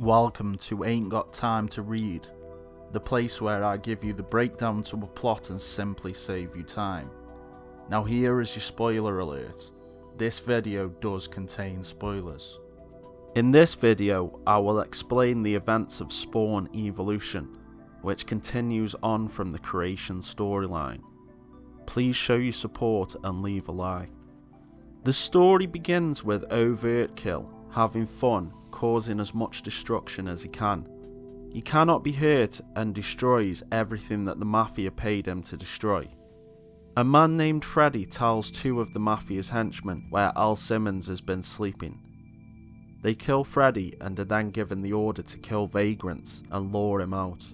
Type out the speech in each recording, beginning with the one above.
Welcome to Ain't Got Time to Read, the place where I give you the breakdown to a plot and simply save you time. Now here is your spoiler alert. This video does contain spoilers. In this video, I will explain the events of Spawn Evolution, which continues on from the creation storyline. Please show your support and leave a like. The story begins with Overtkill having fun, causing as much destruction as he can. He cannot be hurt and destroys everything that the Mafia paid him to destroy. A man named Freddy tells two of the Mafia's henchmen where Al Simmons has been sleeping. They kill Freddy and are then given the order to kill vagrants and lure him out.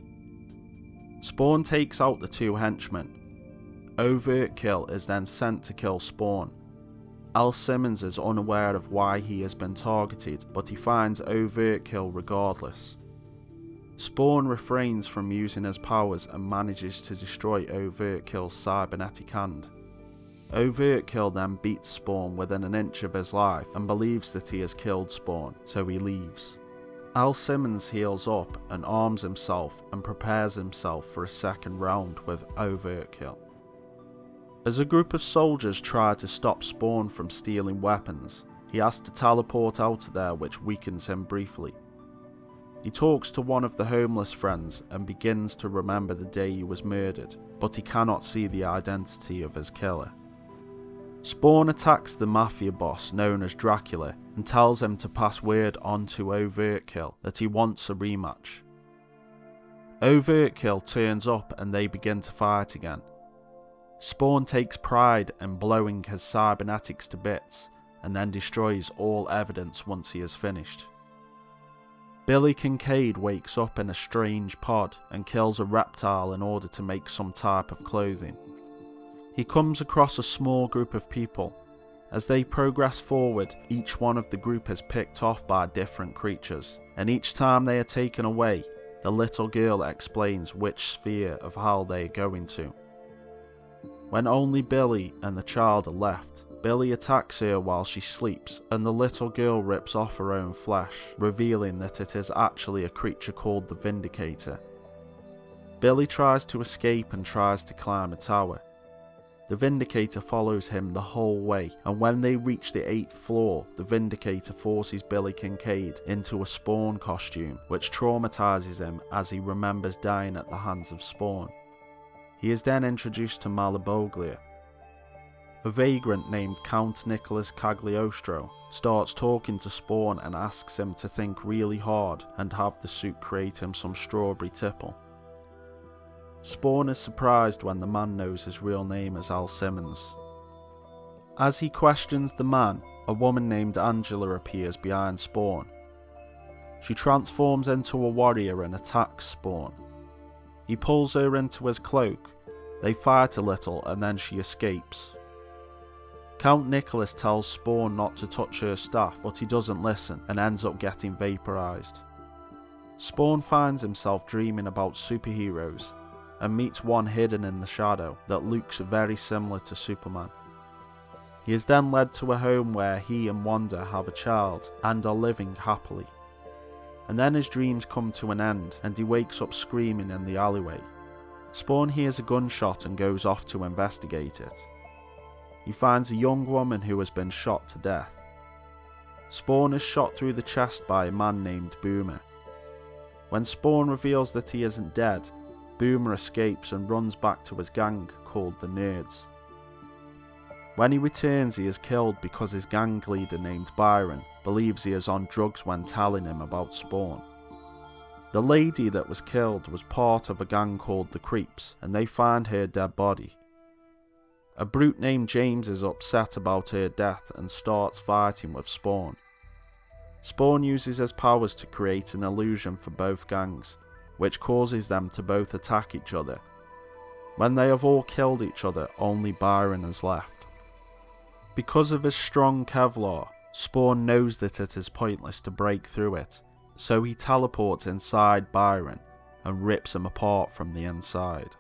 Spawn takes out the two henchmen. Overtkill is then sent to kill Spawn. Al Simmons is unaware of why he has been targeted, but he finds Overtkill regardless. Spawn refrains from using his powers and manages to destroy Overtkill's cybernetic hand. Overtkill then beats Spawn within an inch of his life and believes that he has killed Spawn, so he leaves. Al Simmons heals up and arms himself and prepares himself for a second round with Overtkill. As a group of soldiers try to stop Spawn from stealing weapons, he has to teleport out of there, which weakens him briefly. He talks to one of the homeless friends and begins to remember the day he was murdered, but he cannot see the identity of his killer. Spawn attacks the Mafia boss known as Dracula and tells him to pass word on to Overtkill that he wants a rematch. Overtkill turns up and they begin to fight again. Spawn takes pride in blowing his cybernetics to bits and then destroys all evidence once he is finished. Billy Kincaid wakes up in a strange pod and kills a reptile in order to make some type of clothing. He comes across a small group of people. As they progress forward, each one of the group is picked off by different creatures, and each time they are taken away, the little girl explains which sphere of hell they are going to. When only Billy and the child are left, Billy attacks her while she sleeps, and the little girl rips off her own flesh, revealing that it is actually a creature called the Vindicator. Billy tries to escape and tries to climb a tower. The Vindicator follows him the whole way, and when they reach the 8th floor, the Vindicator forces Billy Kincaid into a Spawn costume, which traumatizes him as he remembers dying at the hands of Spawn. He is then introduced to Malaboglia. A vagrant named Count Nicholas Cagliostro starts talking to Spawn and asks him to think really hard and have the suit create him some strawberry tipple. Spawn is surprised when the man knows his real name is Al Simmons. As he questions the man, a woman named Angela appears behind Spawn. She transforms into a warrior and attacks Spawn. He pulls her into his cloak. They fight a little and then she escapes. Count Nicholas tells Spawn not to touch her staff, but he doesn't listen and ends up getting vaporized. Spawn finds himself dreaming about superheroes and meets one hidden in the shadow that looks very similar to Superman. He is then led to a home where he and Wanda have a child and are living happily. And then his dreams come to an end and he wakes up screaming in the alleyway. Spawn hears a gunshot and goes off to investigate it. He finds a young woman who has been shot to death. Spawn is shot through the chest by a man named Boomer. When Spawn reveals that he isn't dead, Boomer escapes and runs back to his gang called the Nerds. When he returns, he is killed because his gang leader named Byron believes he is on drugs when telling him about Spawn. The lady that was killed was part of a gang called the Creeps, and they find her dead body. A brute named James is upset about her death and starts fighting with Spawn. Spawn uses his powers to create an illusion for both gangs, which causes them to both attack each other. When they have all killed each other, only Byron is left. Because of his strong Kevlar, Spawn knows that it is pointless to break through it, so he teleports inside Byron and rips him apart from the inside.